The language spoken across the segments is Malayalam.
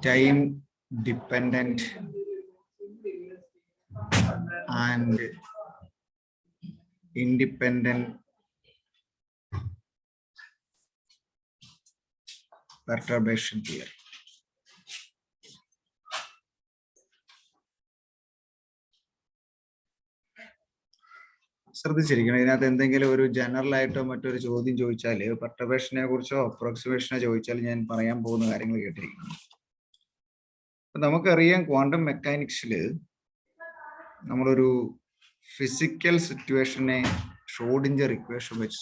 time dependent and independent perturbation theory. ശ്രദ്ധിച്ചിരിക്കണം. ഇതിനകത്ത് എന്തെങ്കിലും ഒരു ജനറൽ ആയിട്ടോ മറ്റൊരു ചോദ്യം ചോദിച്ചാൽ പെർട്ടർബേഷനെ കുറിച്ചോ അപ്രോക്സിമേഷനെ ചോദിച്ചാൽ ഞാൻ പറയാൻ പോകുന്ന കാര്യങ്ങൾ കേട്ടിരിക്കണം. നമുക്കറിയാം ക്വാണ്ടം മെക്കാനിക്സിൽ നമ്മളൊരു ഫിസിക്കൽ സിറ്റുവേഷനെ ഷ്രോഡിഞ്ചർ ഇക്വേഷൻ വെച്ച്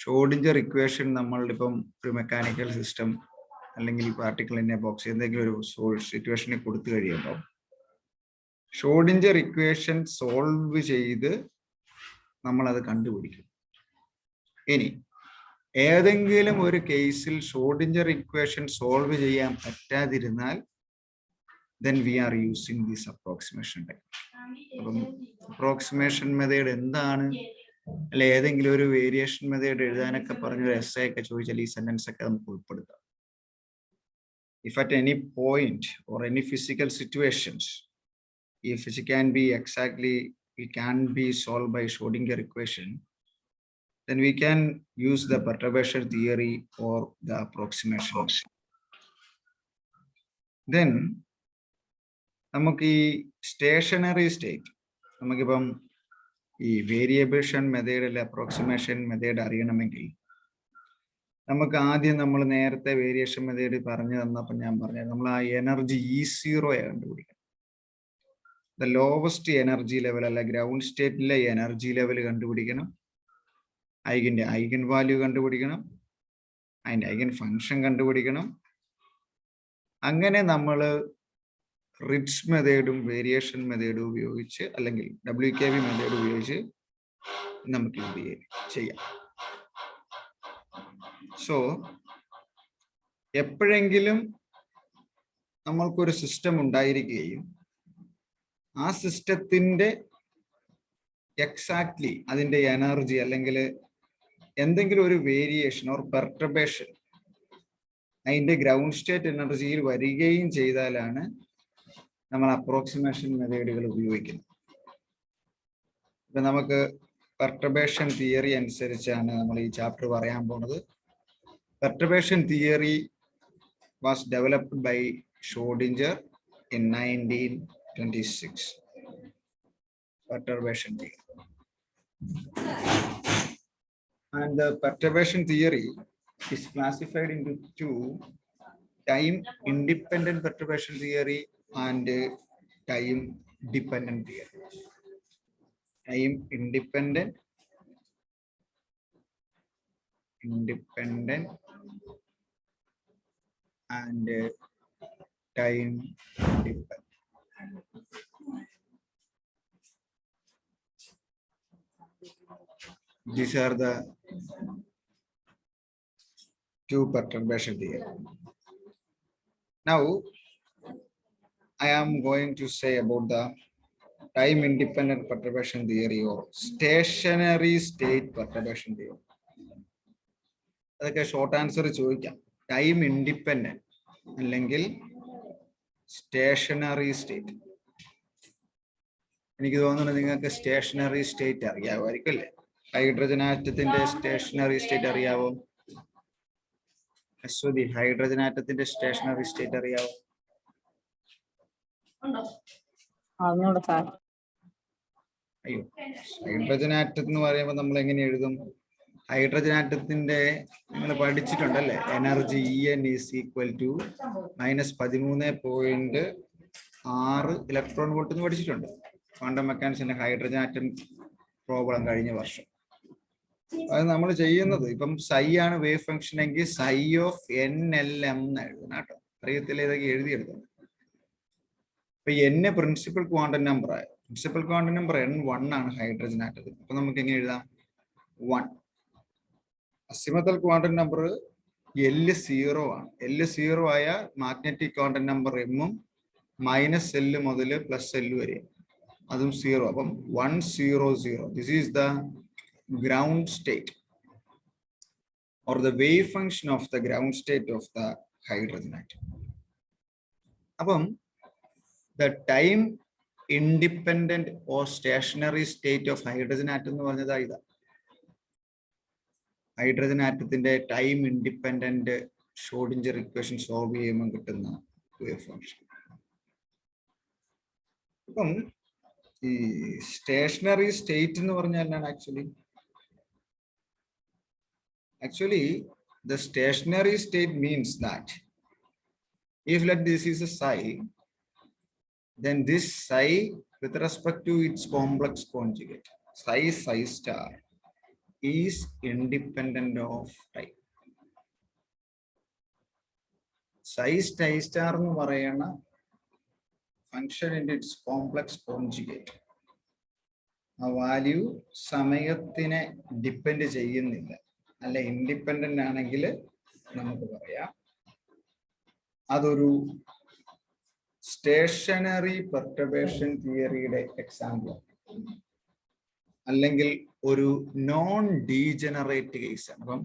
ഷ്രോഡിഞ്ചർ ഇക്വേഷൻ നമ്മളിപ്പം ഒരു മെക്കാനിക്കൽ സിസ്റ്റം അല്ലെങ്കിൽ പാർട്ടിക്കിൾ ഇൻ എ ബോക്സ് എന്തെങ്കിലും ഒരു സിറ്റുവേഷനെ കൊടുത്തു കഴിയുമ്പോൾ ഷ്രോഡിഞ്ചർ ഇക്വേഷൻ സോൾവ് ചെയ്ത് നമ്മളത് കണ്ടുപിടിക്കും. ഇനി ഏതെങ്കിലും ഒരു കേസിൽ ഷ്രോഡിഞ്ചർ ഇക്വേഷൻ സോൾവ് ചെയ്യാൻ പറ്റാതിരുന്നാൽ then we are using this approximation technique. അപ്പം അപ്രോക്സിമേഷൻ മെത്തേഡ് എന്താണ്, അല്ലെ ഏതെങ്കിലും ഒരു വേരിയേഷൻ മെത്തേഡ് എഴുതാനൊക്കെ പറഞ്ഞൊരു എസ്സേ ഒക്കെ ചോദിച്ചാൽ ഈ സെന്റൻസ് ഒക്കെ നമുക്ക് ഉൾപ്പെടുത്താം. If at any point or any physical situations, if it can be exactly, it can be solved by Schrodinger equation, then we can use the perturbation theory or the approximation. Then നമുക്ക് ഈ സ്റ്റേഷനറി സ്റ്റേറ്റ്, നമുക്കിപ്പം ഈ വേരിയബിൾഷൻ മെത്തേഡ് അല്ലെ അപ്രോക്സിമേഷൻ മെത്തേഡ് അറിയണമെങ്കിൽ നമുക്ക് ആദ്യം നമ്മൾ നേരത്തെ വേരിയേഷൻ മെത്തേഡ് പറഞ്ഞു തന്നപ്പോൾ ഞാൻ പറഞ്ഞത് നമ്മൾ ആ എനർജി E0 കണ്ടുപിടിക്കണം. ദ ലോവസ്റ്റ് എനർജി ലെവൽ അല്ല ഗ്രൗണ്ട് സ്റ്റേറ്റിലെ എനർജി ലെവൽ കണ്ടുപിടിക്കണം, ഐഗന്റെ ഐഗൻ വാല്യൂ കണ്ടുപിടിക്കണം, അതിൻ്റെ ഐഗൻ ഫങ്ഷൻ കണ്ടുപിടിക്കണം. അങ്ങനെ നമ്മൾ റിഡ്സ് മെത്തേഡും വേരിയേഷൻ മെത്തേഡും ഉപയോഗിച്ച് അല്ലെങ്കിൽ WKB മെത്തേഡ് ഉപയോഗിച്ച് നമുക്ക് ഇത് ചെയ്യാം. സോ എപ്പോഴെങ്കിലും നമ്മൾക്കൊരു സിസ്റ്റം ഉണ്ടായിരിക്കുകയും ആ സിസ്റ്റത്തിന്റെ എക്സാക്ട്ലി അതിന്റെ എനർജി അല്ലെങ്കിൽ എന്തെങ്കിലും ഒരു വേരിയേഷൻ ഓർ പെർട്ടർബേഷൻ അതിന്റെ ഗ്രൗണ്ട് സ്റ്റേറ്റ് എനർജിയിൽ വരികയും ചെയ്താലാണ് നമ്മൾ അപ്രോക്സിമേഷൻ മെത്തേഡുകൾ ഉപയോഗിക്കുന്നത്. ഇപ്പൊ നമുക്ക് പെർട്ടർബേഷൻ തിയറി അനുസരിച്ചാണ് നമ്മൾ ഈ ചാപ്റ്റർ പറയാൻ പോകുന്നത്. Perturbation theory was developed by Schrödinger in 1926. Perturbation theory. And the perturbation theory is classified into two: time independent perturbation theory and time dependent theory. Time independent and time dependent. These are the two perturbation theory. Now I am going to say about the time independent perturbation theory or stationary state perturbation theory. അതൊക്കെ ഷോർട്ട് ആൻസർ ചോദിക്കാം. ടൈം ഇൻഡിപെൻഡന്റ് അല്ലെങ്കിൽ സ്റ്റേഷനറി സ്റ്റേറ്റ്. എനിക്ക് തോന്നുന്നു നിങ്ങൾക്ക് സ്റ്റേഷനറി സ്റ്റേറ്റ് അറിയാമായിരിക്കും അല്ലേ? ഹൈഡ്രജൻ ആറ്റത്തിന്റെ സ്റ്റേഷനറി സ്റ്റേറ്റ് അറിയാവോ? അശ്വതി, ഹൈഡ്രജൻ ആറ്റത്തിന്റെ സ്റ്റേഷനറി സ്റ്റേറ്റ് അറിയാവോ? അയ്യോ, ഹൈഡ്രജൻ ആറ്റം എന്ന് പറയുമ്പോൾ നമ്മൾ എങ്ങനെ എഴുതും? ഹൈഡ്രജൻ ആറ്റത്തിന്റെ നിങ്ങൾ പഠിച്ചിട്ടുണ്ടല്ലേ, energy En is equal to -13.6 electron volt എന്ന് പഠിച്ചിട്ടുണ്ട്. ക്വാണ്ടം മെക്കാനിക്സിന്റെ ഹൈഡ്രജൻ ആറ്റം പ്രോബ്ലം കഴിഞ്ഞ വർഷം. അത് നമ്മൾ ചെയ്യുന്നത് ഇപ്പം സൈ ആണ് വേവ് ഫംഗ്ഷൻ എങ്കിൽ സൈ ഓഫ് NLM എന്ന് എഴുതണം കേട്ടോ. അറിയത്തില്ല, ഇതൊക്കെ എഴുതിയെടുത്തത്. ഇപ്പൊ N പ്രിൻസിപ്പൽ ക്വാണ്ടം നമ്പർ ആയ പ്രിൻസിപ്പൽ ക്വാണ്ടം നമ്പർ N1 ആണ് ഹൈഡ്രജൻ ആറ്റത്തിൽ. അപ്പൊ നമുക്ക് എങ്ങനെ എഴുതാം? 1. അസിമതൽ ക്വാണ്ടം നമ്പർ L0 ആണ്. L0 ആയ magnetic quantum number M -L മുതൽ +L വരെ, അതും 0. അപ്പം 1 0 0. This is the ground state or the wave function of the ground state of the hydrogen atom. The time independent or stationary state of hydrogen atom എന്ന് പറഞ്ഞത് ഇതാ. ഹൈഡ്രജൻ ആറ്റത്തിന്റെ time independent Schrödinger equation solve ചെയ്യുമ്പോൾ കിട്ടുന്ന വേവ് ഫംഗ്ഷൻ. അപ്പം ഈ സ്റ്റേഷനറി സ്റ്റേറ്റ് എന്ന് പറഞ്ഞാൽ എന്താണ് actually the stationary state means that if let this is a psi, then this psi with respect to its complex conjugate psi star is independent of time. Psi star എന്ന് പറയുന്ന function in its complex conjugate ആ വാല്യൂ സമയത്തിനെ ഡിപ്പെൻഡ് ചെയ്യുന്നില്ല, അല്ല ഇൻഡിപെൻഡന്റ് ആണെങ്കിൽ നമുക്ക് പറയാം അതൊരു സ്റ്റേഷനറി പെർട്ടർബേഷൻ തിയറിയുടെ എക്സാമ്പിൾ, അല്ലെങ്കിൽ ഒരു നോൺ ഡീജനറേറ്റ് കേസാണ്. അപ്പം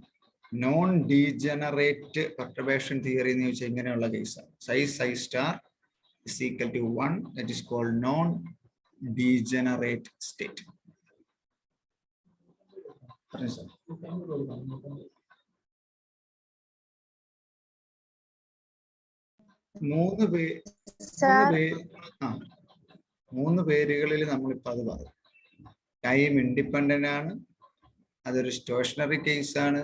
നോൺ ഡീജനറേറ്റ് പെർട്ടർബേഷൻ തിയറി എന്ന് ചോദിച്ചാൽ ഇങ്ങനെയുള്ള കേസാണ്. psi star is equal to 1, that is called non-degenerate state. മൂന്ന് പേരുകളിൽ നമ്മളിപ്പോ അത് പറയും. ടൈം ഇൻഡിപെൻഡന്റ് ആണ്, അതൊരു സ്റ്റേഷനറി കേസാണ്,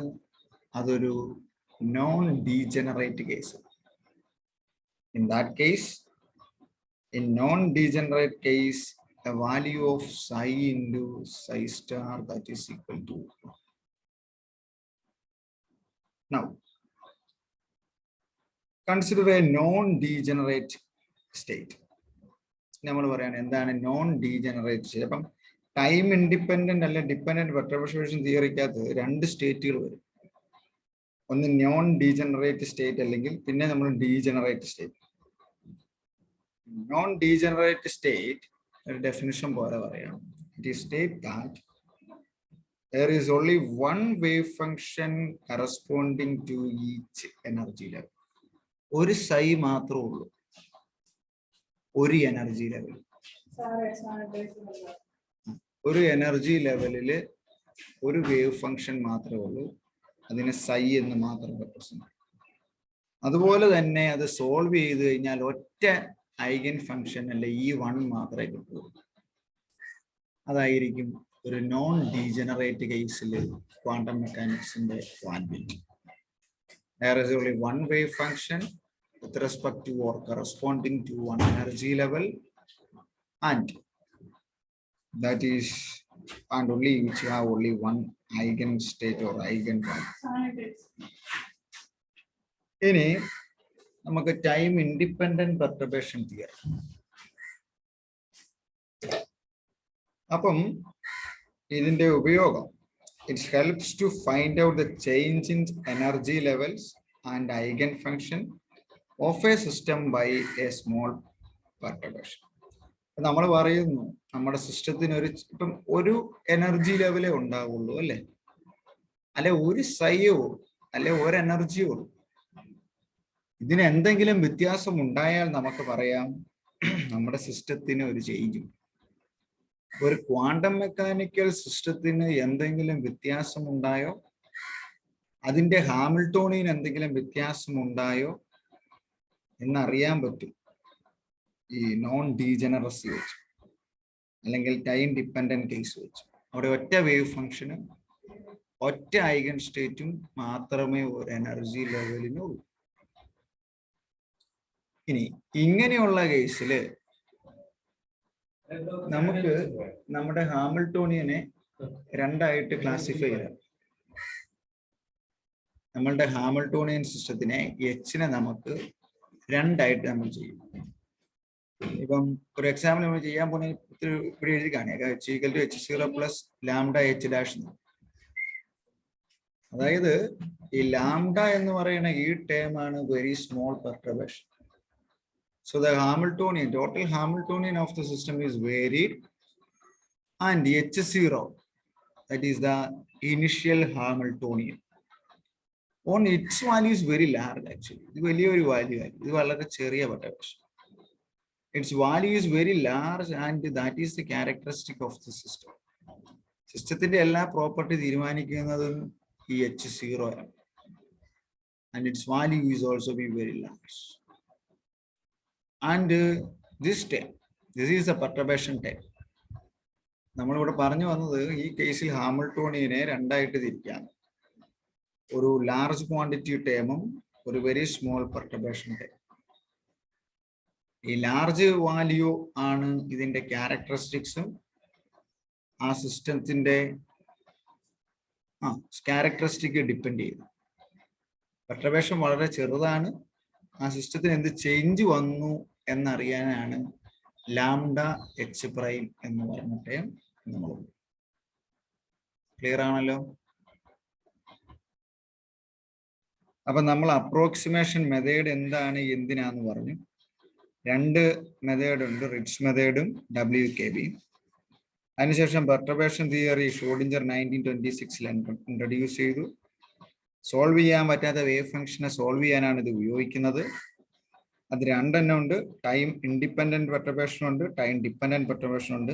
അതൊരു നോൺ ഡീജനറേറ്റ് കേസാണ്. In that case, in non-degenerate case, the value of psi into psi star that is equal to 1. Now, consider a non-degenerate state. നമ്മൾ പറയാണ് എന്താണ് നോൺ ഡീജനറേറ്റ് സ്റ്റേറ്റ്. അപ്പം ടൈം ഇൻഡിപെൻഡന്റ് അല്ല ഡിപെൻഡന്റ് പെർട്ടർബേഷൻ തിയറിക്കകത്ത് രണ്ട് സ്റ്റേറ്റുകൾ വരും. ഒന്ന് നോൺ ഡീജനറേറ്റ് സ്റ്റേറ്റ്, അല്ലെങ്കിൽ പിന്നെ നമ്മൾ degenerate state. Non degenerate state ഒരു ഡെഫിനിഷൻ പോലെ പറയാം. It is state that there is only one wave function corresponding to each energy level. ഒരു psi മാത്രമേ ഉള്ളൂ ഒരു എനർജി ലെവൽ. ഒരു എനർജി ലെവലില് ഒരു വേവ് ഫംഗ്ഷൻ മാത്രമേ ഉള്ളൂ, അതിനെ psi എന്ന് മാത്രം റെപ്രസെന്റ് ചെയ്യും. അതുപോലെ തന്നെ അത് സോൾവ് ചെയ്ത് കഴിഞ്ഞാൽ ഒറ്റ ഐഗൻ ഫംഗ്ഷൻ അല്ല E1 മാത്രമേ കിട്ടുള്ളൂ. അതായിരിക്കും ഒരു നോൺ ഡീജനറേറ്റ് കേസിൽ ക്വാണ്ടം മെക്കാനിക്സിന്റെ വാല്യൂറ്റി. There is only one wave function with respect to or corresponding to one energy level, and that is and only which have only one eigen state or eigen value. ഇനി നമുക്ക് ടൈം ഇൻഡിപെൻഡന്റ് പെർട്ടർബേഷൻ തിയറി. അപ്പം ഇതിന്റെ ഉപയോഗം, it helps to find out the change in energy levels and eigen function of a system by a small perturbation. നമ്മൾ പറയുന്നു നമ്മുടെ സിസ്റ്റത്തിന് ഇപ്പം ഒരു എനർജി ലെവലേ ഉണ്ടാവുള്ളൂ, അല്ലെ ഒരു സൈയോ അല്ലെ ഒരു എനർജിയോ ഉള്ളൂ. ഇതിന് എന്തെങ്കിലും വ്യത്യാസം ഉണ്ടായാൽ നമുക്ക് പറയാം നമ്മുടെ സിസ്റ്റത്തിന് ഒരു ചേഞ്ച്. ഒരു ക്വാണ്ടം മെക്കാനിക്കൽ സിസ്റ്റത്തിന് എന്തെങ്കിലും വ്യത്യാസം ഉണ്ടായോ, അതിന്റെ ഹാമിൽട്ടോണിയൻ എന്തെങ്കിലും വ്യത്യാസം ഉണ്ടായോ എന്നറിയാൻ പറ്റും ഈ നോൺ ഡീജനറസി വെച്ച്, അല്ലെങ്കിൽ ടൈം ഡിപ്പെൻഡന്റ് കേസ് വെച്ച്. അവിടെ ഒറ്റ വേവ് ഫംഗ്ഷനും ഒറ്റ ഐഗൻ സ്റ്റേറ്റും മാത്രമേ ഒരു എനർജി ലെവലിനുള്ളൂ. ഇനി ഇങ്ങനെയുള്ള കേസില് നമുക്ക് നമ്മുടെ ഹാമിൽട്ടോണിയനെ രണ്ടായിട്ട് ക്ലാസിഫൈ ചെയ്യാം. നമ്മളുടെ ഹാമിൽട്ടോണിയൻ സിസ്റ്റത്തിനെ എച്ചിനെ നമുക്ക് രണ്ടായിട്ട് നമ്മൾ ചെയ്യും. ഇപ്പം ഒരു എക്സാമ്പിൾ നമ്മൾ ചെയ്യാൻ പോകുന്ന ഇവിടെ എഴുതി കാണിക്കാം. H0 plus lambda H dash. അതായത് ഈ ലാംഡ എന്ന് പറയുന്ന ഈ ടേം ആണ് very small perturbation. So the Hamiltonian, total Hamiltonian of the system is varied, and H0, that is the initial Hamiltonian. on its value is very large actually. ഇത് വലിയൊരു വാല്യൂ ആയി, ഇത് വളരെ ചെറിയ perturbation. Its value is very large and that is the characteristic of the system. സിസ്റ്റത്തിന്റെ എല്ലാ പ്രോപ്പർട്ടി തീരുമാനിക്കുന്നതും ഈ H0 ആണ്. And its value is also be very large. And this is a perturbation type. നമ്മളിവിടെ പറഞ്ഞു വന്നത് ഈ കേസിൽ ഹാമിൽട്ടോണിയനെ രണ്ടായിട്ട് തിരിക്കാം. ഒരു ലാർജ് ക്വാണ്ടിറ്റി ടേമും ഒരു വെരി സ്മോൾ പെർട്ടർബേഷൻ ടേം. ഈ ലാർജ് വാല്യൂ ആണ് ഇതിന്റെ ക്യാരക്ടറിസ്റ്റിക്സും ആ സിസ്റ്റത്തിന്റെ ക്യാരക്ടറിസ്റ്റിക് ഡിപ്പെൻഡ് ചെയ്യുന്നു. പെർട്ടർബേഷൻ വളരെ ചെറുതാണ്, ആ സിസ്റ്റത്തിന് എന്ത് ചേഞ്ച് വന്നു എന്നറിയാനാണ് ലാംഡ എച്ച് പ്രൈം എന്ന് പറഞ്ഞ ടേം നമ്മൾ. ക്ലിയർ ആണല്ലോ? അപ്പൊ നമ്മൾ അപ്രോക്സിമേഷൻ മെത്തേഡ് എന്താണ് എന്തിനാന്ന് പറഞ്ഞു. രണ്ട് മെത്തേഡ് ഉണ്ട്, റിച്ച് മെത്തേഡും WKBയും. അതിനുശേഷം പെർട്ടർബേഷൻ തിയറി ഷ്രോഡിഞ്ചർ 1926 ഇൻട്രൊഡ്യൂസ് ചെയ്തു. സോൾവ് ചെയ്യാൻ പറ്റാത്ത വേവ് ഫംഗ്ഷനെ സോൾവ് ചെയ്യാനാണ് ഇത് ഉപയോഗിക്കുന്നത്. അത് രണ്ടെണ്ണം ഉണ്ട്, ടൈം ഇൻഡിപെൻഡന്റ് പെർട്ടർബേഷൻ ഉണ്ട്, ടൈം ഡിപ്പെൻഡന്റ് പെർട്ടർബേഷൻ ഉണ്ട്.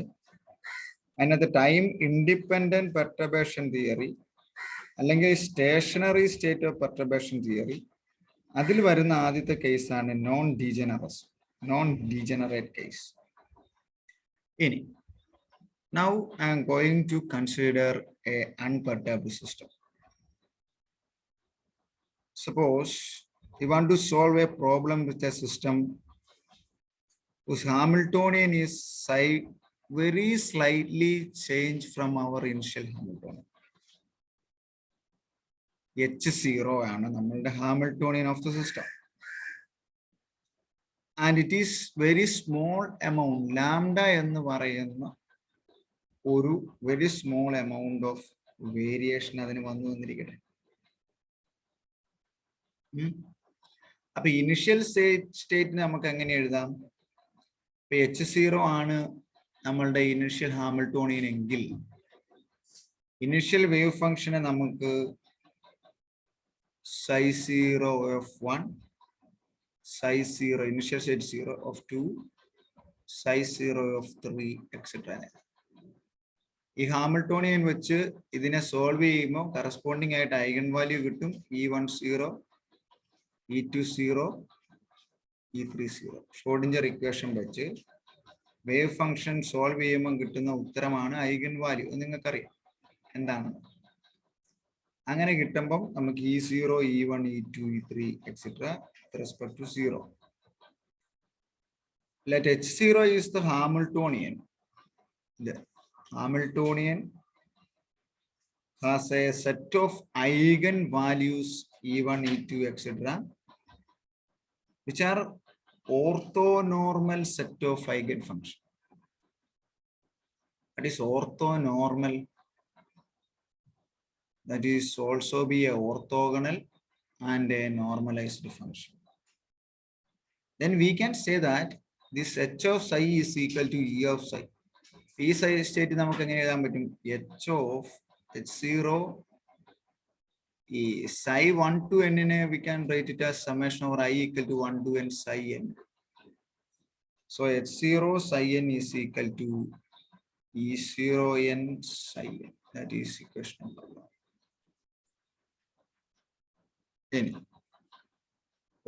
അതിനകത്ത് ടൈം ഇൻഡിപെൻഡന്റ് പെർട്ടർബേഷൻ തിയറി അല്ലെങ്കിൽ stationery state of perturbation theory, അതിൽ വരുന്ന ആദ്യത്തെ കേസാണ് നോൺ ഡീജനറേറ്റ് കേസ്. ഇനി now I am going to consider a unperturbed system. Suppose we want to solve a problem with a system whose Hamiltonian is very slightly changed from our initial Hamiltonian. H0 ആണ് നമ്മളുടെ Hamiltonian of the system. And it is very small amount, lambda എന്ന് പറയുന്ന ഒരു very small amount of variation അതിന് വന്നിരിക്കട്ടെ. അപ്പൊ ഇനിഷ്യൽ സ്റ്റേറ്റിന് നമുക്ക് എങ്ങനെ എഴുതാം? ഇപ്പൊ H0 ആണ് നമ്മളുടെ ഇനിഷ്യൽ ഹാമിൽട്ടോണിയൻ എങ്കിൽ ഇനിഷ്യൽ വേവ് ഫംഗ്ഷനെ നമുക്ക് ψ0 ψ0 initial state 0 of 2 ψ0 of 3 etc. ഈ ഹാമിൽട്ടോണിയൻ വെച്ച് ഇതിനെ സോൾവ് ചെയ്യുമ്പോൾ കറസ്പോണ്ടിങ് ആയിട്ട് ഐഗൺ വാല്യൂ കിട്ടും. E1 0, E2 0, E3 0. Schrödinger equation വെച്ച് വേവ് ഫംഗ്ഷൻ സോൾവ് ചെയ്യുമ്പോൾ കിട്ടുന്ന ഉത്തരമാണ് ഐഗൺ വാല്യൂ. നിങ്ങൾക്കറിയാം എന്താണ്. അങ്ങനെ കിട്ടുമ്പം നമുക്ക് E0, E1, E2, E3 etc. Respect to 0. Let H0 is the Hamiltonian. The Hamiltonian has a set of eigen values E1, E2 etc. which are orthonormal set of eigen function. That is orthonormal. That is also be a orthogonal and a normalized function. Then we can say that this H of psi is equal to E of psi. ഈ സ്റ്റേറ്റ് നമുക്ക് എങ്ങനെ എഴുതാൻ പറ്റും? H of H0 ഈ psi1 to n നെ we can write it as summation over I equal to 1 to n psi n. So H0 psi n is equal to E0 n psi n. That is equation number 1. ഇനി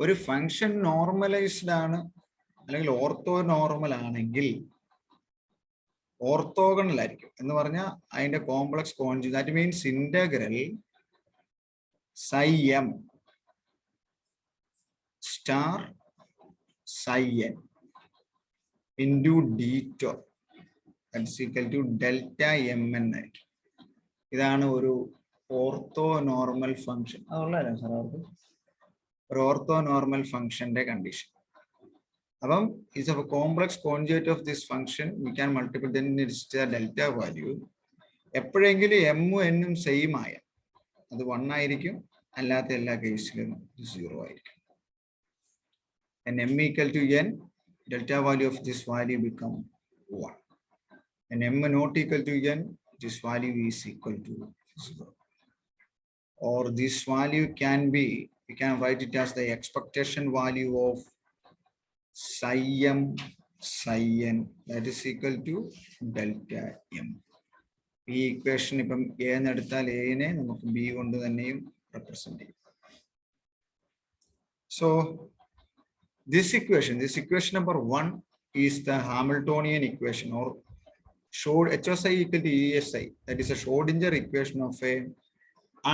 ഒരു ഫംഗ്ഷൻ നോർമലൈസ്ഡ് ആണ് അല്ലെങ്കിൽ ഓർത്തോ നോർമൽ ആണെങ്കിൽ ഓർത്തോഗണൽ ആയിരിക്കും എന്ന് പറഞ്ഞാൽ അതിന്റെ complex conjugate. That means integral psi m star psi n into dτ that's equal to delta mn ആയിരിക്കും. ഇതാണ് ഒരു ഓർത്തോ നോർമൽ ഫംഗ്ഷൻ. അതുള്ളതല്ലേ സാർ അവർക്ക് ഒരു ഓർത്തോ നോർമൽ ഫംഗ്ഷന്റെ കണ്ടീഷൻ. അപ്പം is of a complex conjugate of this function we can multiply then it's the delta value. എപ്പോഴെങ്കിലും m n സെയിം ആയ അത് 1 ആയിരിക്കും, അല്ലാത്ത എല്ലാ കേസിലും 0 ആയിരിക്കും. And m equal to n, delta value of this value become 1. And m not equal to n, this value is equal to 0. or this value can be, we can write it as the expectation value of psi m psi n, that is equal to delta m. ഈ ഇക്വേഷൻ ഇപ്പം എ എന്ന് എടുത്താൽ എനെ നമുക്ക് ബി കൊണ്ട് തന്നെയും റെപ്രസെന്റ് ചെയ്യും. So this equation number 1 is the Hamiltonian equation, or HSI equal to ESI, that is a Schrodinger equation of a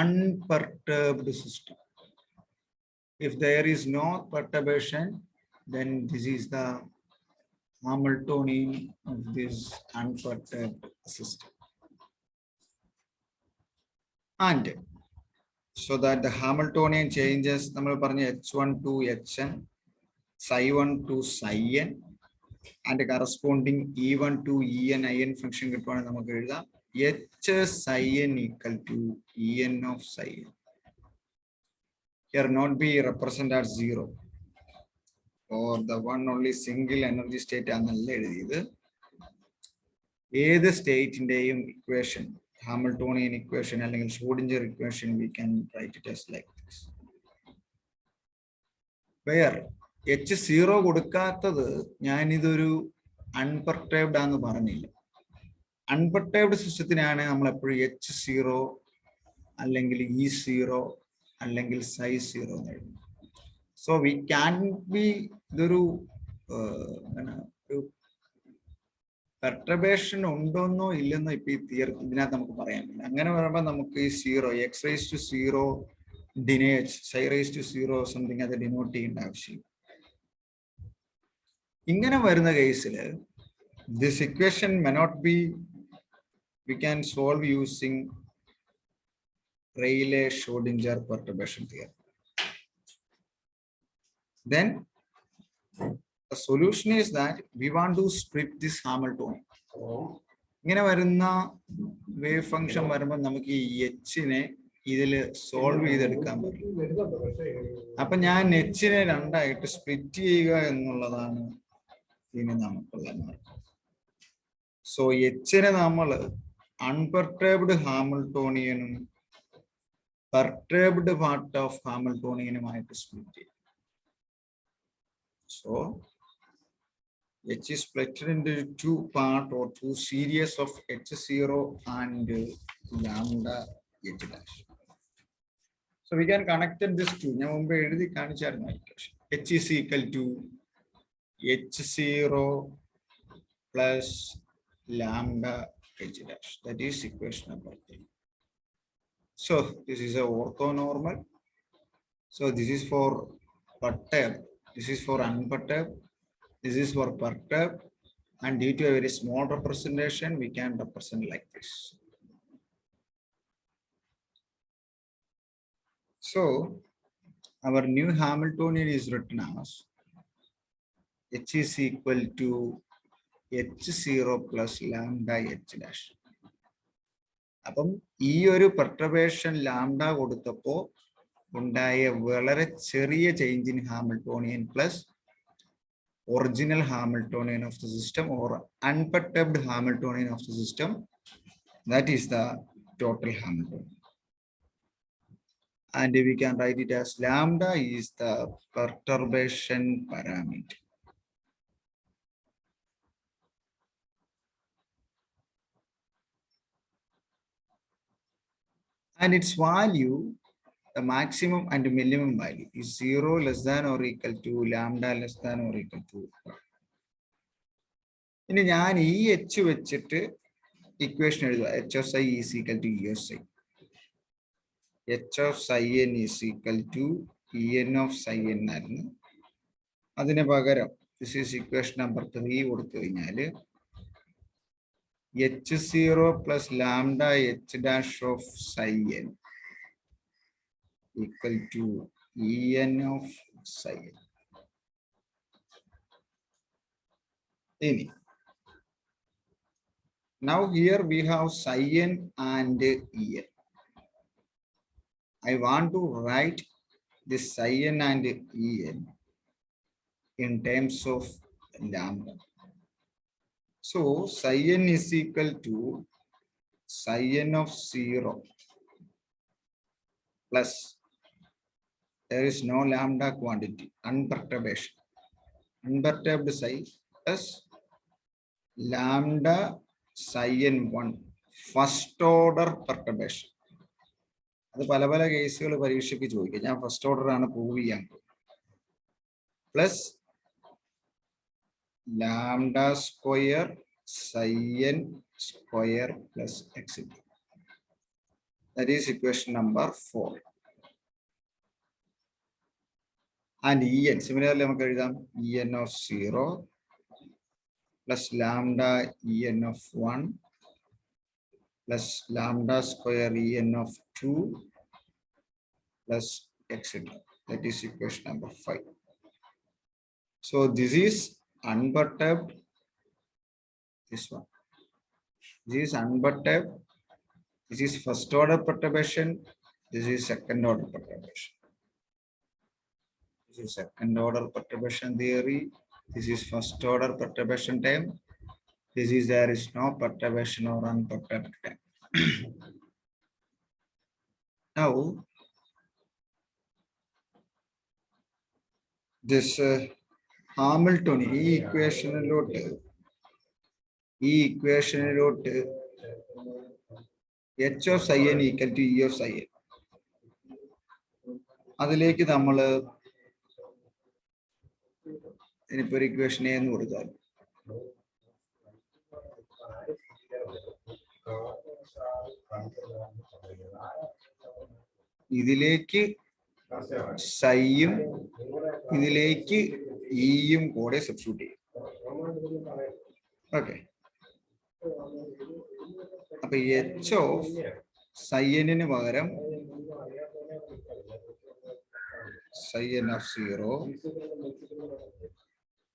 unperturbed system. If there is no perturbation, then this is the Hamiltonian of this unperturbed system. And so that the Hamiltonian changes, h1 to hn, psi1 to psi n, and the corresponding e1 to en in function h psi n equal to en of psi n. Here not be represented as 0, or the one only single energy state annalla ezhudiyathu. Either state in the equation, Hamiltonian equation അല്ലെങ്കിൽ Schrodinger equation, we can write it as like this, where h0 കൊടുക്കാത്തത് ഞാൻ ഇതൊരു അൺപെർട്ടേബ്ഡ് ആണെന്ന് പറഞ്ഞില്ല. അൺപെർട്ടേബ്ഡ് സിസ്റ്റത്തിനാണ് നമ്മൾ എപ്പോഴും h0 അല്ലെങ്കിൽ e0 അല്ലെങ്കിൽ psi0 എന്ന് എഴുതുന്നത്. സോ വി ക്യാൻ ബി, ഇതൊരു പെർട്ടർബേഷൻ ഉണ്ടോന്നോ ഇല്ലെന്നോ ഇപ്പൊ ഈ ഇതിനകത്ത് നമുക്ക് പറയാൻ പറ്റില്ല. അങ്ങനെ പറയുമ്പോൾ നമുക്ക് ഈ 0 x⁻0 ഡിനേജ് psi⁻0 സംതിങ് അത് ഡിനോട്ട് ചെയ്യേണ്ട ആവശ്യം. ഇങ്ങനെ വരുന്ന കേസിൽ this equation may not be, we can solve using Rayleigh-Schrodinger perturbation theorem. Then the solution is that we want to split this Hamiltonian. ഇങ്ങനെ വരുന്ന വേവ് ഫംഗ്ഷൻ വരുമ്പോൾ നമുക്ക് ഈ എച്ചിനെ ഇതിൽ സോൾവ് ചെയ്തെടുക്കാൻ പറ്റും. അപ്പൊ ഞാൻ എച്ചിനെ രണ്ടായിട്ട് സ്പ്ലിറ്റ് ചെയ്യുക എന്നുള്ളതാണ് ഇനി നമുക്കുള്ള മാർഗം. സോ എച്ചിനെ നമ്മൾ അൺപെർട്ടേബ്ഡ് ഹാമിൽട്ടോണിയനും perturbed part of Hamiltonian split ചെയ്യും. So H is split into two part or two series of H0 and lambda H dash. So we can connect this to H is equal to H0 plus lambda H dash. That is equation number 3. So this is a orthonormal. So this is for perturbed, this is for unperturbed, this is for perturbed, and due to a very small representation, we can represent like this. So our new Hamiltonian is written as H is equal to H0 plus lambda H dash. അപ്പം ഈ ഒരു പെർട്ടർബേഷൻ ലാംഡ കൊടുത്തപ്പോൾ ഉണ്ടായ വളരെ ചെറിയ change in Hamiltonian plus original Hamiltonian of the system or unperturbed Hamiltonian of the system, that is the total Hamiltonian. And we can write it as lambda is the perturbation parameter. And its value, the maximum and minimum value, is 0 less than or equal to lambda less than or equal to. ഇനി ഞാൻ ഈ എച്ച് വെച്ചിട്ട് ഇക്വേഷൻ എഴുതുക. h of psi is equal to e of psi. h of psi n is equal to en of psi n ആയിരുന്നു. അതിന് പകരം this is equation number 3 കൊടുത്തു കഴിഞ്ഞാൽ h0 plus lambda h dash of psi n equal to en of psi n. Now here we have psi n and en. I want to write this psi n and en in terms of lambda. So psi n is equal to psi n of 0 plus there is no lambda quantity, unperturbation. Unperturbed psi plus lambda psi n1 first order perturbation. അത് പല പല കേസുകൾ പരീക്ഷയ്ക്ക് ചോദിക്കുക. ഞാൻ ഫസ്റ്റ് ഓർഡർ ആണ് പ്രൂവ് ചെയ്യാൻ plus lambda square psi n square plus etc. That is equation number 4. And En, similarly, നമുക്ക് എഴുതാം En of 0 plus lambda En of 1 plus lambda square En of 2 plus etc. That is equation number 5. So this is unperturbed. This one. This is unperturbed. This is first order perturbation. This is second order perturbation. This is second order perturbation theory. This is first order perturbation time. This is there is no perturbation or unperturbed time. Now, this Hamiltonian equation h of psi n equal to E of psi n. അതിലേക്ക് നമ്മൾ ഇനിയിപ്പോ ഒരു ഇക്വേഷൻ എന്ന് കൊടുത്താൽ ഇതിലേക്ക് സൈയും ഇതിലേക്ക് ഇയും കൂടെ സബ്സ്റ്റിറ്റ്യൂട്ട് ചെയ്യും. ഓക്കെ, അപ്പൊ h ഓഫ് psi n പകരം psi n of 0,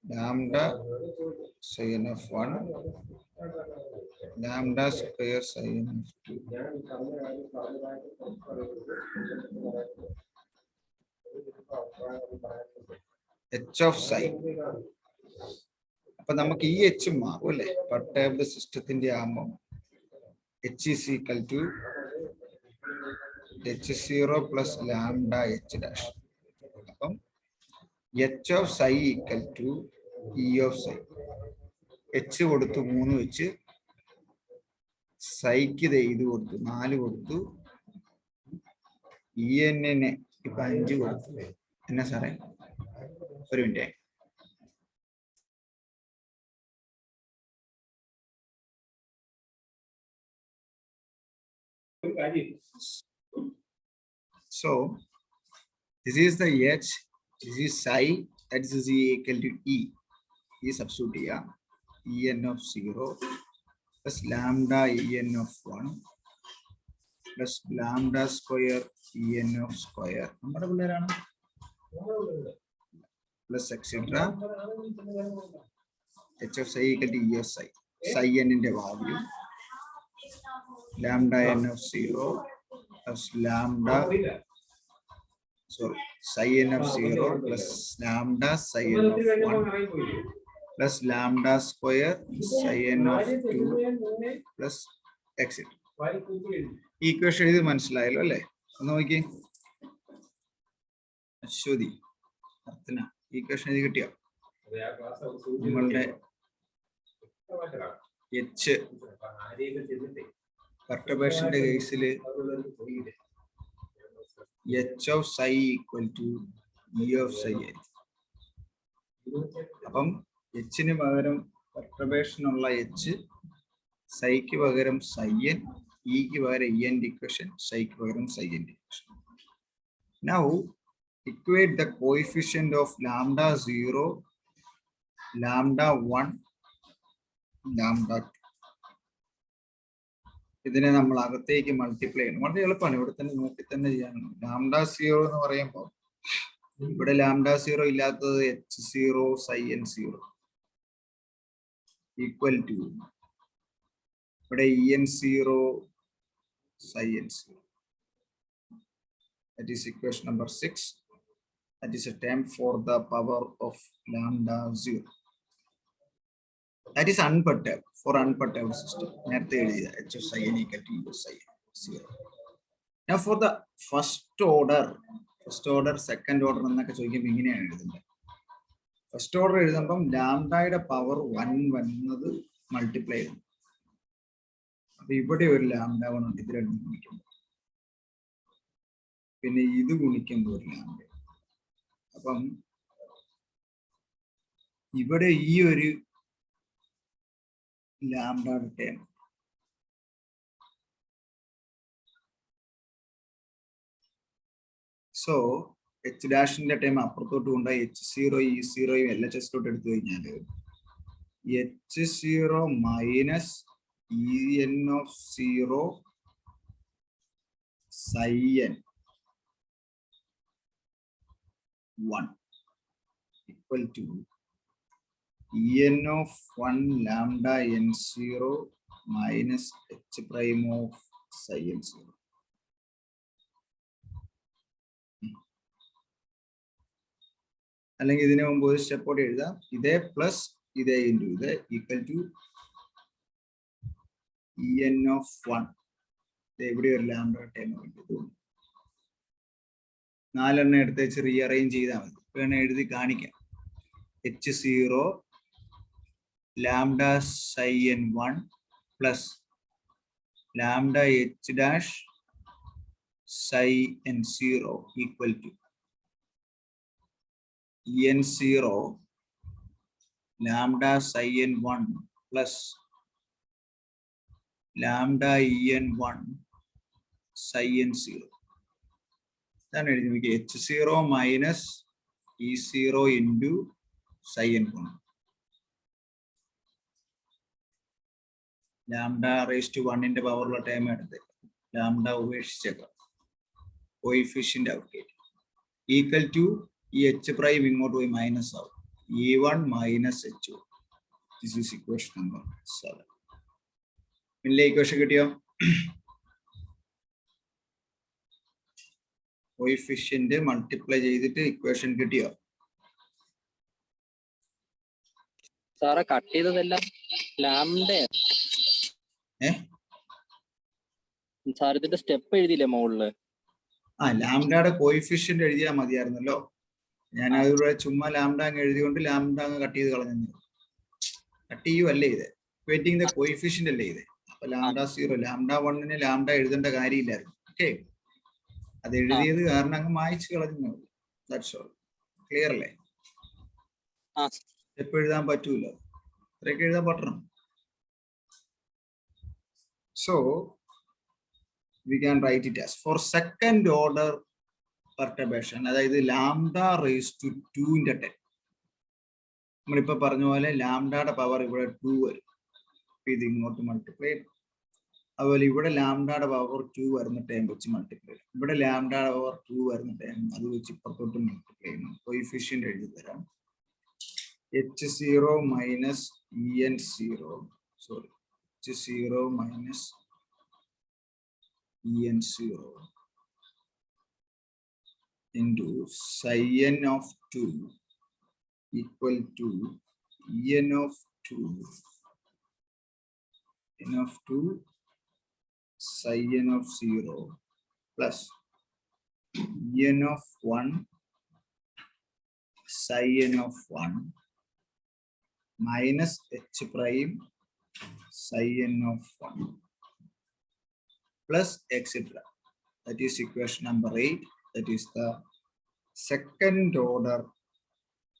lambda psi n of 1, lambda square psi n of 2. h of psi. അപ്പൊ നമുക്ക് ഈ h മാറും അല്ലെ, പെർട്ടർബ്ഡ് സിസ്റ്റത്തിന്റെ ആകുമ്പോൾ h is equal to h0 plus lambda h dash. അപ്പം h of psi equal to E of psi. h കൊടുത്തു 3 വെച്ച് സൈക്ക് ഇത് കൊടുത്തു 4 കൊടുത്തു, En ഇപ്പൊ 5 കൊടുത്തു. എന്നാ സാറേ ഒരു minute. So this is the h, this is psi, that is equal to E. E substitute here. En of 0 plus lambda En of 1 plus lambda square En of square. നമ്മുടെ പിള്ളേരാണ് plus etc. h of psi equal to E of psi. Psi n ന്റെ value lambda n of 0 plus lambda psi n of 0 plus lambda psi n of 1 plus lambda square psi n of 2 plus etc. Equation ഇത് മനസ്സിലായല്ലോ അല്ലേ? ഒന്ന് നോക്കി അശ്വതി അർത്ഥന, ഈക്വേഷൻ ഇത് കിട്ടിയോ? നമ്മളുടെ h പെർട്ടർബേഷന്റെ കേസിൽ h of psi equal to E of psi. അപ്പം h പകരം പെർട്ടർബേഷൻ ഉള്ള h, സൈക്ക് പകരം psi n, ഇക്ക് പകരം E ന്റെ ഇക്വേഷൻ, സൈക്ക് പകരം psi ന്റെ equation. Now equate the coefficient of lambda 0, lambda 1, lambda 2. ഇതിനെ നമ്മൾ അകത്തേക്ക് മൾട്ടിപ്ലൈ ചെയ്യണം. വളരെ എളുപ്പമാണ്, ഇവിടെ തന്നെ നോക്കി തന്നെ ചെയ്യാൻ. ലാംഡ 0 എന്ന് പറയുമ്പോൾ ഇവിടെ ലാംഡ 0 ഇല്ലാത്തത് h0 psi n0 equal to ഇവിടെ En0 psi n0. That is equation number 6. That is a term for the power of lambda 0. That is unperturbed, for unperturbed system. നേരത്തെ എഴുതിയ h of psi n equal to E of psi 0. Now for the first order, second order എന്നൊക്കെ ചോദിക്കുമ്പോൾ ഇങ്ങനെയാണ് എഴുതുന്നത്. ഫസ്റ്റ് ഓർഡർ എഴുതുമ്പം ലാംഡയുടെ പവർ 1 വന്നത് മൾട്ടിപ്ലൈ ചെയ്തു. അപ്പൊ ഇവിടെ ഒരു ലാംഡ 1 ഉണ്ട്, ഇത് രണ്ടും ഗുണിക്കുമ്പോൾ. പിന്നെ ഇത് ഗുണിക്കുമ്പോൾ ഒരു ലാംഡ. അപ്പം ഇവിടെ ഈ ഒരു ലാംഡയുടെ ടേം സോ എച്ച് ഡാഷിന്റെ ടൈം അപ്പുറത്തോട്ട് കൊണ്ടുപോയി H0 E0 LHS എടുത്തു കഴിഞ്ഞാൽ H0 minus EN of 0 psi n 1 equal to EN of 1 lambda n0 minus H prime of psi n0. അല്ലെങ്കിൽ ഇതിനു മുമ്പ് ഒരു സ്റ്റെപ്പോടെ എഴുതാം. ഇതേ പ്ലസ് ഇതേ ഇൻറ്റു ഇത് ഈക്വൽ ടു EN of 1. എവിടെ ഒരു ലാംഡ ടൈം വേണ്ടി 4 എണ്ണം എടുത്ത് വെച്ച് റീഅറേഞ്ച് ചെയ്താൽ മതി. വേണം എഴുതി കാണിക്കാം. H0 lambda psi n1 plus lambda H dash psi n0 equal to EN0 lambda psi n1 plus lambda EN1 psi n0. Then H0 minus E0 into psi n1. Lambda raised to 1 in the power of time at the lambda check coefficient out equal to H prime ഇങ്ങോട്ട് പോയി മൈനസ് ആവും. E1 minus H1. This is equation number 7. പിന്നെ ഇക്വേഷൻ കിട്ടിയോ? കോഎഫിഷ്യന്റ് മൾട്ടിപ്ലൈ ചെയ്തിട്ട് ഇക്വേഷൻ കിട്ടിയോ? സാറേ കട്ട് ചെയ്തതെല്ലാം ലാംഡ. സാർ ഇതിന്റെ സ്റ്റെപ്പ് എഴുതിയില്ലേ മുകളില്? ലാംഡയുടെ കോഎഫിഷ്യന്റ് എഴുതിയാൽ മതിയായിരുന്നല്ലോ. ഞാൻ അതിലൂടെ ചുമ്മാ ലാംഡ അങ്ങ് എഴുതിയോണ്ട് ലാംഡ അങ്ങ് കട്ട് ചെയ്ത് കളഞ്ഞു. കട്ട് ചെയ്യുവല്ലേ ഇത്, ഇക്വേറ്റിംഗ് ദ കോഎഫിഷ്യന്റ് അല്ലേ ഇത്. അപ്പൊ ലാംഡ 0 ലാംഡ 1 ലാംഡ എഴുതേണ്ട കാര്യമില്ലായിരുന്നു. ഓക്കെ, അത് എഴുതിയത് കാരണം അങ്ങ് മായ്ച്ചു കളഞ്ഞു. That's all. ക്ലിയർ അല്ലേ? സ്റ്റെപ്പ് എഴുതാൻ പറ്റൂല, ഇത്രയൊക്കെ എഴുതാൻ പറ്റണം. So we can write it as for second order perturbation, അതായത് ലാംഡ റേസ് ടു 2/10. നമ്മളിപ്പോ പറഞ്ഞ പോലെ ലാംഡയുടെ പവർ ഇവിടെ 2 വരും. ഇത് ഇങ്ങോട്ട് മൾട്ടിപ്ലൈ ചെയ്യും. അതുപോലെ ഇവിടെ ലാംഡയുടെ പവർ 2 വരുന്ന ടൈം വെച്ച് മൾട്ടിപ്ലൈ ചെയ്യും. ഇവിടെ ലാംഡയുടെ പവർ 2 വരുന്ന ടൈം അത് വെച്ച് ഇപ്പുറത്തോട്ട് മൾട്ടിപ്ലൈ ചെയ്യണം. കോഎഫിഷ്യന്റ് എഴുതി തരാം. H0 minus EN0 sorry H0 minus EN0 into psi n of 2 equal to EN of 2 psi n of 0 plus EN of 1 psi n of 1 minus H prime psi n of 1 plus etc. That is equation number 8. That is the second order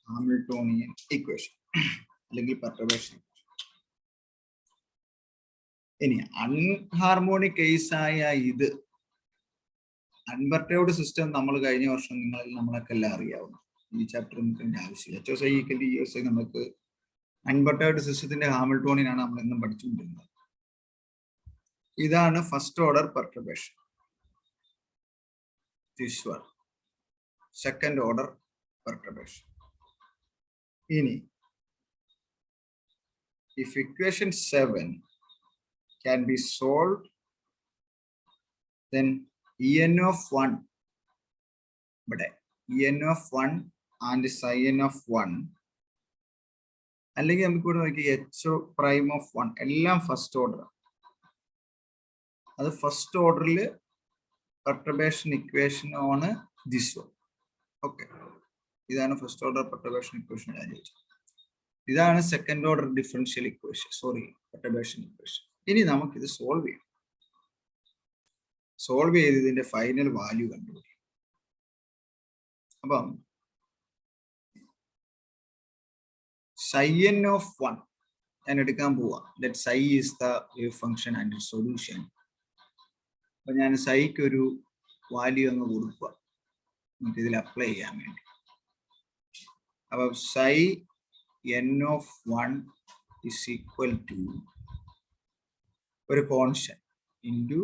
Hamiltonian equation. Perturbation. ഇനി അൺഹാർമോണിക് കേസ് ആയ ഇത് അൺപെർട്ടേർഡ് സിസ്റ്റം നമ്മൾ കഴിഞ്ഞ വർഷം നമ്മളൊക്കെ എല്ലാം അറിയാവുന്ന ഈ ചാപ്റ്റർ നമുക്ക് ആവശ്യമില്ല. HOSI നമുക്ക് അൺപെർട്ടേർഡ് സിസ്റ്റത്തിന്റെ ഹാമിൽട്ടോണിയൻ ആണ് നമ്മൾ ഇന്നും പഠിച്ചുകൊണ്ടിരുന്നത്. ഇതാണ് first order perturbation. This one second order perturbation. ഇനി if equation 7 can be solved, then En of 1 but En of 1 and psi n of 1 അല്ലെങ്കിൽ നമുക്ക് ഇവിടെ നോക്കി H prime of 1 എല്ലാം ഫസ്റ്റ് ഓർഡർ. അത് ഫസ്റ്റ് ഓർഡറിൽ perturbation equation on this one. Okay. ഇതാണ് ഫസ്റ്റ് ഓർഡർ പെർട്ടർബേഷൻ ഇക്വേഷൻ ഞാൻ ചോദിച്ചത്. ഇതാണ് second order differential equation, sorry perturbation equation. ഇനി നമുക്കിത് സോൾവ് ചെയ്യാം. സോൾവ് ചെയ്ത് ഇതിന്റെ ഫൈനൽ വാല്യൂ കണ്ടുപിടിക്കും. അപ്പം psi n of 1 ഞാൻ എടുക്കാൻ പോവാ. Let psi is the wave function and its solution. അപ്പൊ ഞാൻ psiക്ക് ഒരു വാല്യൂ അങ്ങ് കൊടുക്കുക എന്നിട്ട് ഇതിൽ അപ്ലൈ ചെയ്യാൻ വേണ്ടി. അപ്പൊ psi n of 1 is equal to ഒരു കോൺസ്റ്റന്റ് ഇൻറ്റു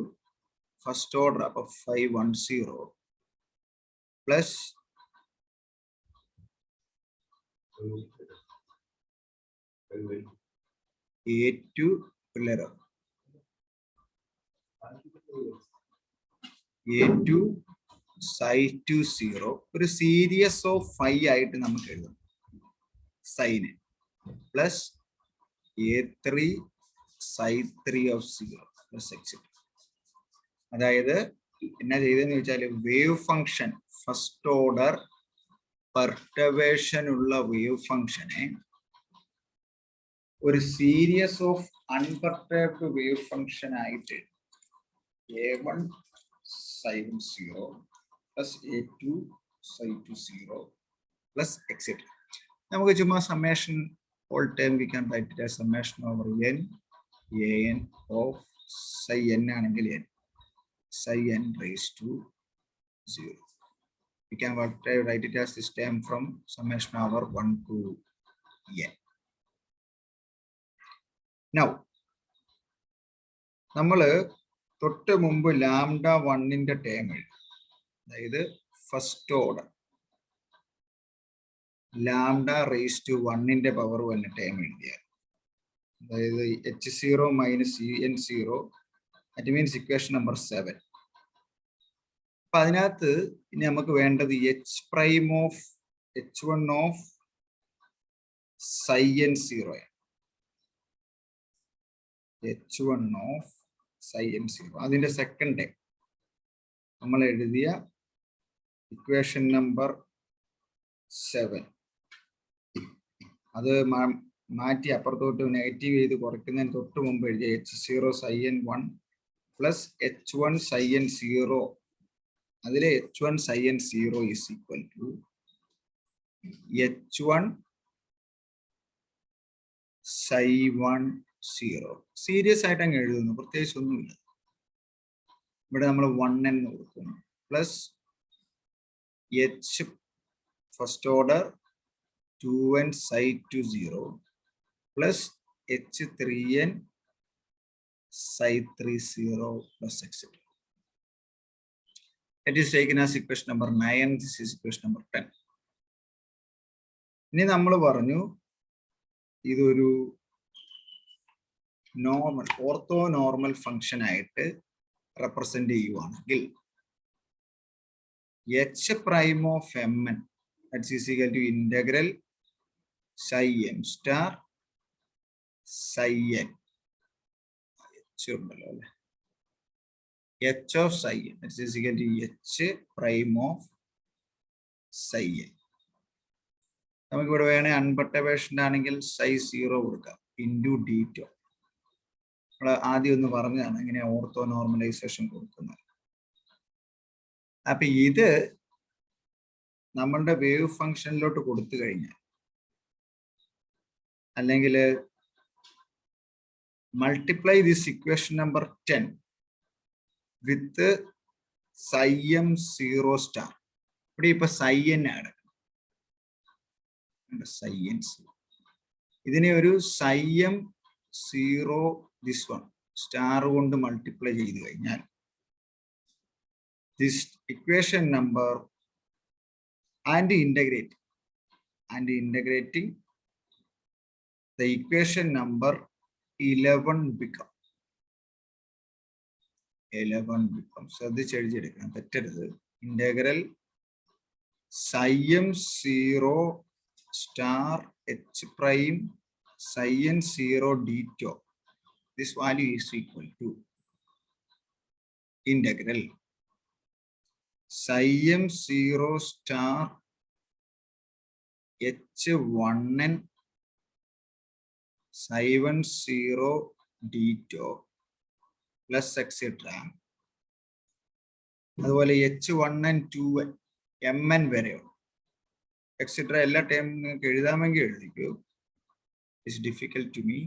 ഫസ്റ്റ് ഓർഡർ, അപ്പൊ 510 പ്ലസ് A2 പിള്ളേരോ A2 psi2 0 ഒരു സീരീസ് ഓഫ് 5 ആയിട്ട് നമുക്ക് എഴുതാം. Sine plus A3 psi3 of 0 plus etcetera. അതായത് എന്നാ ചെയ്തെന്ന് വെച്ചാൽ wave function first order perturbation ഉള്ള വേവ് ഫംഗ്ഷനെ ഒരു series of unperturbed wave function ആയിട്ട് A1 sin 0 plus A2 psi2 0 plus etc. നമുക്ക് ചുമ്മാ summation all time we can write it as summation over n an of psi n ആണെങ്കിൽ n psi n raised to 0. We can write it as this term from summation over 1 to n. Now നമ്മള് തൊട്ട് മുമ്പ് ലാംഡ 1ന്റെ ടേം എഴുതി. അതായത് first order lambda raise to 1ന്റെ പവർ വന്ന ടേം എഴുതിയാൽ, അതായത് h0 minus n0, that means equation number 7. അപ്പൊ അതിനകത്ത് ഇനി നമുക്ക് വേണ്ടത് h prime of h1 of psi n0 ആണ്. h1 ഓഫ് psi n0 അതിന്റെ സെക്കൻഡ് ടൈം നമ്മൾ എഴുതിയ ഇക്വേഷൻ നമ്പർ 7. അത് മാറ്റി അപ്പുറത്തോട്ട് നെഗറ്റീവ് ചെയ്ത് കുറയ്ക്കുന്നതിന് തൊട്ട് മുമ്പ് എഴുതിയ h0 psi n1 plus h1 psi n0. അതിലെ h1 psi n0 is equal to h1 psi 1 0. Serious ആയിട്ട് അങ്ങ് എഴുതുന്നു, പ്രത്യേകിച്ച് ഒന്നുമില്ല. ഇവിടെ നമ്മൾ 1 എന്ന് കൊടുക്കുന്നു plus h first order 2n psi2 0 plus h3n psi3 0 plus etc. It is taken as equation number 9. This is equation number 10. ഇനി നമ്മൾ പറഞ്ഞു ഇതൊരു നോർമൽ ഓർത്തോ നോർമൽ ഫംഗ്ഷൻ ആയിട്ട് റെപ്രസെന്റ് ചെയ്യുവാണെങ്കിൽ h prime of mn that is equal to integral psi m star psi n h ഉണ്ടല്ലോ അല്ലേ, h of psi n that is equal to h prime of psi n. നമുക്ക് ഇവിടെ വേണേ അൺപെർട്ടർബേഷൻ ആണെങ്കിൽ psi 0 കൊടുക്കാം ഇൻറ്റു ഡീറ്റോ. നമ്മൾ ആദ്യം ഒന്ന് പറഞ്ഞതാണ് ഇങ്ങനെ ഓർത്തോ നോർമലൈസേഷൻ കൊടുക്കുന്നത്. അപ്പൊ ഇത് നമ്മളുടെ വേവ് ഫംഗ്ഷനിലോട്ട് കൊടുത്തു കഴിഞ്ഞാൽ, അല്ലെങ്കിൽ multiply this equation number 10 with psi m 0 star. ഇവിടെ ഇപ്പൊ psi n ആണ്, psi n 0. ഇതിനെ ഒരു psi m 0 this one star കൊണ്ട് മൾട്ടിപ്ലൈ ചെയ്ത് കഴിഞ്ഞാൽ this equation number and integrating the equation number 11 becomes ശ്രദ്ധിച്ചെഴുതിയെടുക്കണം, തെറ്റരുത്. Integral psi m 0 star h prime psi n 0 dito. This value is equal to integral psi m0 star h1n psi 10 d2 plus etc. അതുപോലെ h1n 2n mn വരെയുള്ളൂ എക്സെട്ര എല്ലാ ടൈം നിങ്ങൾക്ക് എഴുതാമെങ്കിൽ എഴുതിക്കൂ. It's difficult to me.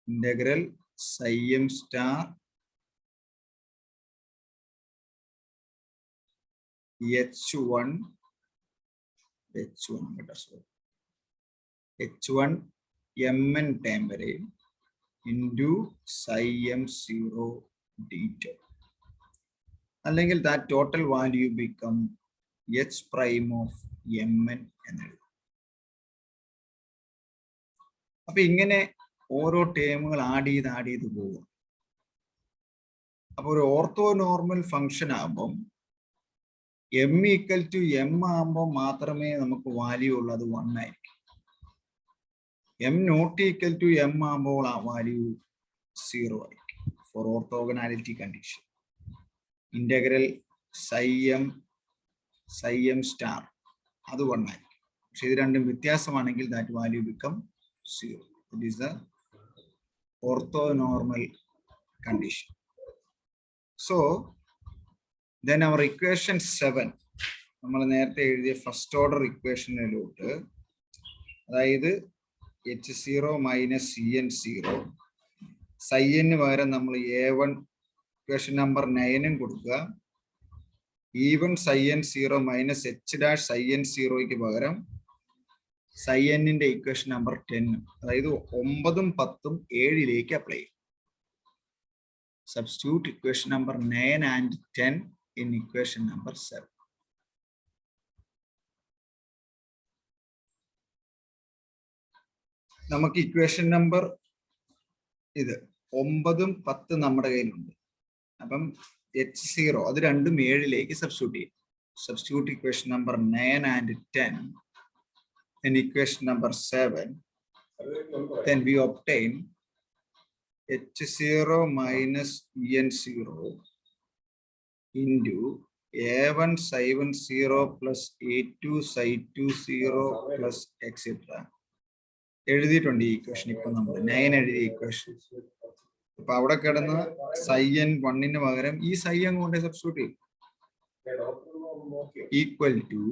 Integral psi m star h1 mn time വരെ ഇൻറ്റു psi m0 d2. അല്ലെങ്കിൽ that total value become h prime of mn എന്നെഴുതും. അപ്പൊ ഇങ്ങനെ ഓരോ ടേമുകൾ ആഡ് ചെയ്ത് പോകും. അപ്പൊ ഒരു ഓർത്തോ നോർമൽ ഫംഗ്ഷൻ ആകുമ്പം m ഈക്വൽ ടു m ആകുമ്പോൾ മാത്രമേ നമുക്ക് വാല്യൂ ഉള്ളൂ, അത് 1 ആയിരിക്കും. m not equal to m ആകുമ്പോൾ ആ വാല്യൂ 0 ആയിരിക്കും. For orthogonality condition integral psi m star അത് 1 ആയിരിക്കും. പക്ഷെ ഇത് രണ്ടും വ്യത്യാസമാണെങ്കിൽ that value become 0. It is the orthonormal condition. So then our equation 7 നമ്മൾ നേരത്തെ എഴുതിയ ഫസ്റ്റ് ഓർഡർ ഇക്വേഷനിലോട്ട്, അതായത് h0 minus cn0 psi n പകരം നമ്മൾ a1 ഇക്വേഷൻ നമ്പർ 9 കൊടുക്കുക. E1 psi n0 minus h dash psi n0ക്ക് പകരം psi n-ന്റെ ഇക്വേഷൻ നമ്പർ 10, അതായത് 9ഉം 10ഉം 7ലേക്ക് അപ്ലൈ ചെയ്യും. Substitute equation number 9 and 10 in equation number 7. നമുക്ക് ഇക്വേഷൻ നമ്പർ ഇത് 9ഉം 10 നമ്മുടെ കയ്യിലുണ്ട്. അപ്പം h0 അത് രണ്ടും 7ലേക്ക് സബ്സ്റ്റിറ്റ്യൂട്ട് ചെയ്യും. Substitute equation number 9 and 10 in equation number 7. Then we obtain h0 minus en0 into a1 psi 10 plus a2 psi 20 plus etc. എഴുതിയിട്ടുണ്ട് ഈ ഇക്വേഷൻ. ഇപ്പൊ നമ്മൾ 9 എഴുതിയ ഇക്വേഷൻ. ഇപ്പൊ അവിടെ കിടന്ന് psi n 1ന് പകരം ഈ psi n കൊണ്ട് സബ്സ്റ്റിറ്റ്യൂട്ട് ചെയ്യും. Equal to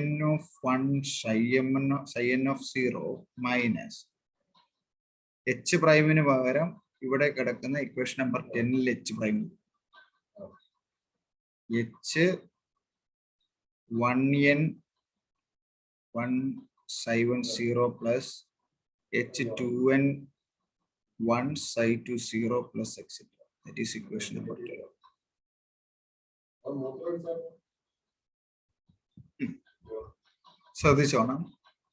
n of 1 psi n of 0 minus H പ്രൈമിന് പകരം ഇവിടെ കിടക്കുന്ന ഇക്വേഷൻ നമ്പർ 10ൽ H prime h 1n 1 psi 10 plus h 2n 1 psi 20 plus etc. That is equation number 12. So this one.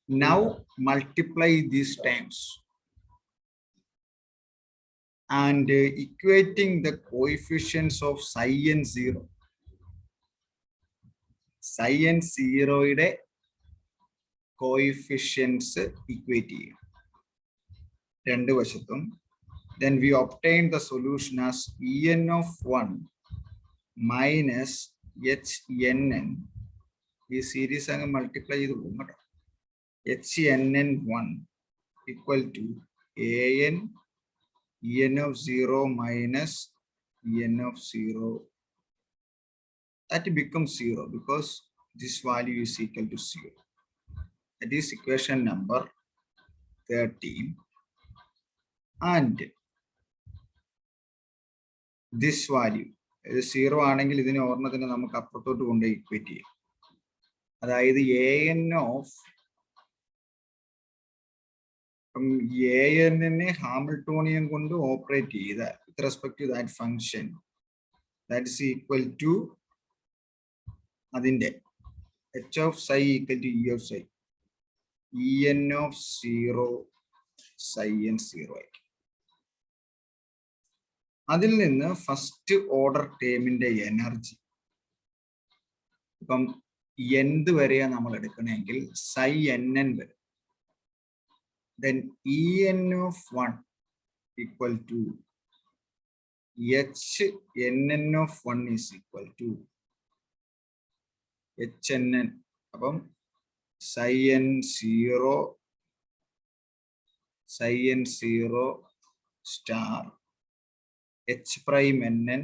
Now multiply these times and equating the coefficients of psi n0. Psi n0 യുടെ coefficients equate ചെയ്യും രണ്ട് വശത്തും. Then we obtain the solution as en of 1 minus hnn. ഈ സീരീസ് അങ്ങ് മൾട്ടിപ്ലൈ ചെയ്ത് പോകും കേട്ടോ. hnn 1 equal to an en of 0 minus en of 0. That becomes 0 because this value is equal to 0. That is equation number 13. And this value ഇത് 0 ആണെങ്കിൽ ഇതിനെ ഓർമ്മത്തിന് നമുക്ക് അപ്പുറത്തോട്ട് കൊണ്ട് ഇക്വേറ്റ് ചെയ്യാം. അതായത് an of an-നെ ഹാമിൽട്ടോണിയൻ കൊണ്ട് ഓപ്പറേറ്റ് ചെയ്ത with respect to that function that is equal to അതിന്റെ h of psi equal to e of psi en of 0 psi n0 ആയിരിക്കും. അതിൽ നിന്ന് ഫസ്റ്റ് ഓർഡർ ടേമിന്റെ എനർജി ഇപ്പം എന്ത് വരെയാ നമ്മൾ എടുക്കണമെങ്കിൽ psi nn വരെ. Then en of 1 equal to h nn of 1 is equal to HNN അപ്പം psi n0 star H prime NN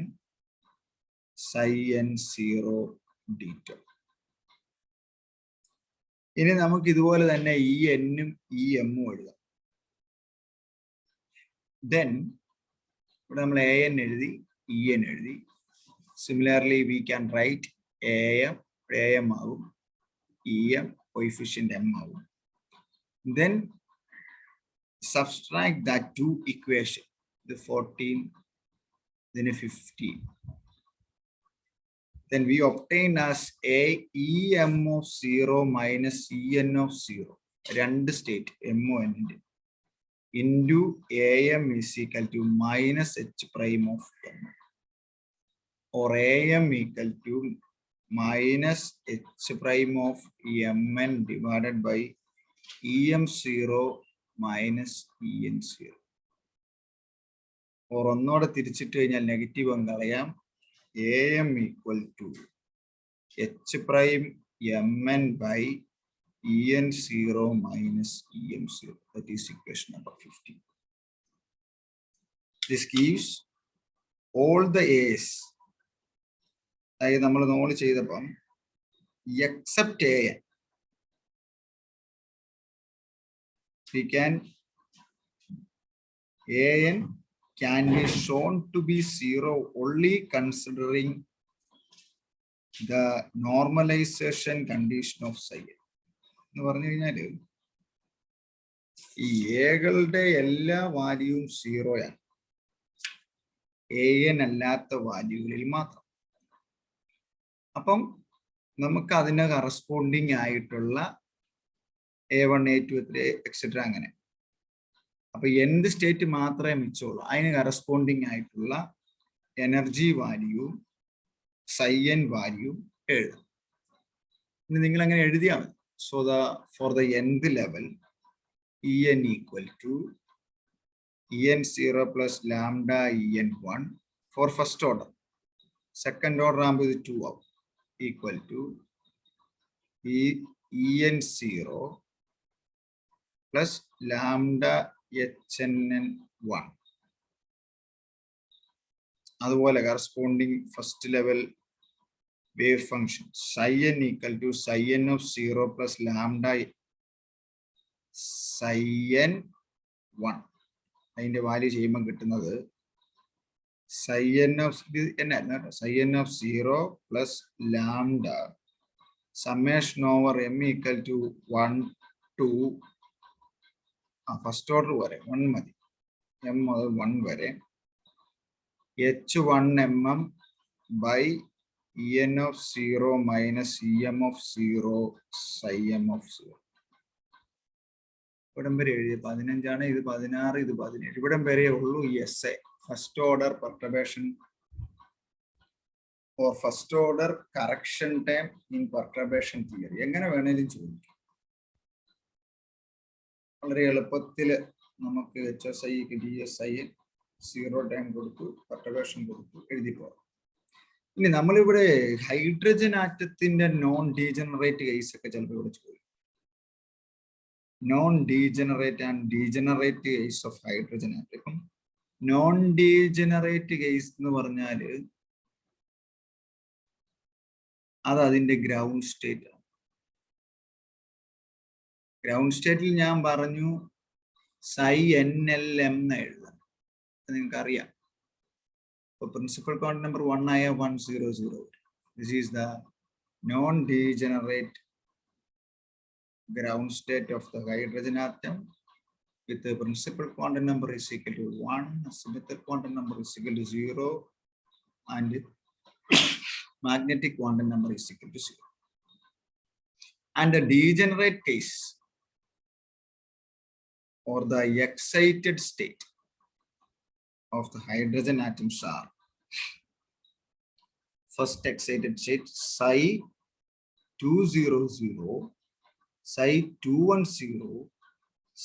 psi n0 d2. ഇനി നമുക്ക് ഇതുപോലെ തന്നെ ഈ എന്നും ഈ എമ്മും എഴുതാം. Then ഇവിടെ നമ്മൾ an എഴുതി en എഴുതി. Similarly we can write am ആവും, em coefficient m ആവും. Then subtract that two equation, the 14 then a 15. Then we obtain as a em of 0 minus en of 0. രണ്ട് state m n into am is equal to minus h prime of m, or am equal to minus h prime of mn divided by em0 minus en0. or ഒന്നോടെ തിരിച്ചിട്ട് കഴിഞ്ഞാൽ നെഗറ്റീവ് അങ്ങ് കളയാം. am equal to h prime mn by en0 minus em0. That is equation number 15. This gives all the a's. അതായത് നമ്മൾ നോള് ചെയ്തപ്പം except an, we can an can be shown to be 0 only considering the normalization condition of psi. എന്ന് പറഞ്ഞു കഴിഞ്ഞാല് ഈ എകളുടെ എല്ലാ വാല്യൂവും 0 an അല്ലാത്ത വാല്യൂകളിൽ മാത്രം. അപ്പം നമുക്ക് അതിന് കറസ്പോണ്ടിങ് ആയിട്ടുള്ള a1 a2 എക്സെട്ര അങ്ങനെ. അപ്പൊ എന്ത് സ്റ്റേറ്റ് മാത്രമേ മിച്ചുള്ളൂ, അതിന് കറസ്പോണ്ടിങ് ആയിട്ടുള്ള energy value psi n value എഴുതാം. ഇനി നിങ്ങൾ അങ്ങനെ എഴുതിയാൽ മതി. So for the nth level en equal to en0 plus lambda en1 for first order. Second order ആകുമ്പോൾ ഇത് 2 ആവും, equal to en0 plus lambda hn1. അതുപോലെ corresponding first level wave function psi n equal to psi n of 0 plus lambda psi n1. അതിന്റെ വാല്യൂ ചെയ്യുമ്പോൾ കിട്ടുന്നത് psi n of psi n of 0 plus lambda summation over m equal to 1 to first order വരെ 1 മതി, m മുതൽ 1 വരെ h1 mm by en of 0 minus em of 0 psi m of 0. ഇവിടം വരെ എഴുതിയ 15 ഇത് 16 ഇത് 17. ഇവിടം വരെ ഉള്ളൂ ഈ എസ് എ, first order perturbation or first order correction time in perturbation theory. എങ്ങനെ വേണേലും ചോദിക്കും. വളരെ എളുപ്പത്തിൽ നമുക്ക് HSI DSI 0 ടൈം കൊടുത്തു, പെർട്ടർബേഷൻ കൊടുത്തു, എഴുതി പോകാം. ഇനി നമ്മളിവിടെ ഹൈഡ്രജൻ ആറ്റത്തിന്റെ നോൺ ഡീജനറേറ്റ് കേസ് ഒക്കെ ചിലപ്പോൾ ഇവിടെ ചോദിക്കും. Non degenerate and degenerate case of hydrogen atom. ഇപ്പം നോൺ ഡീജനറേറ്റ് കേസ് എന്ന് പറഞ്ഞാല് അത് അതിന്റെ ഗ്രൗണ്ട് സ്റ്റേറ്റ് ആണ്. ഗ്രൗണ്ട് സ്റ്റേറ്റിൽ ഞാൻ പറഞ്ഞു psi NLM എന്ന് എഴുതാം, നിങ്ങൾക്ക് അറിയാം. Principal quantum number 1 ആയ 100. This is the non-degenerate ground state of the hydrogen atom with the principal quantum number is equal to 1, symmetric quantum number is equal to 0, and magnetic quantum number is equal to 0. And the degenerate case or the excited state of the hydrogen atoms are first excited state psi 200, psi 210,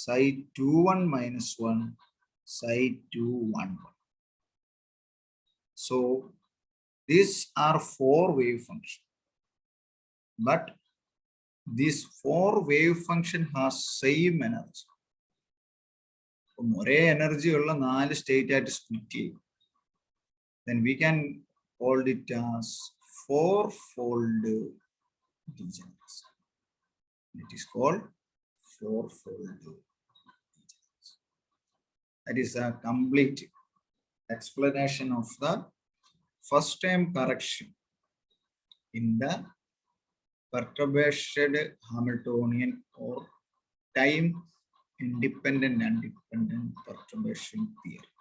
psi 21 minus 1, psi 211. So these are 4 wave functions. but this 4 wave function has same energy. ഒരേ എനർജി ഉള്ള 4 സ്റ്റേറ്റ് ആയിട്ട് സ്പ്ലിറ്റ് ചെയ്യും. Then we can hold it as 4-fold degeneration. It is called 4-fold degeneration. That is a complete explanation of the first time correction in the perturbation Hamiltonian or time independent and dependent perturbation theory.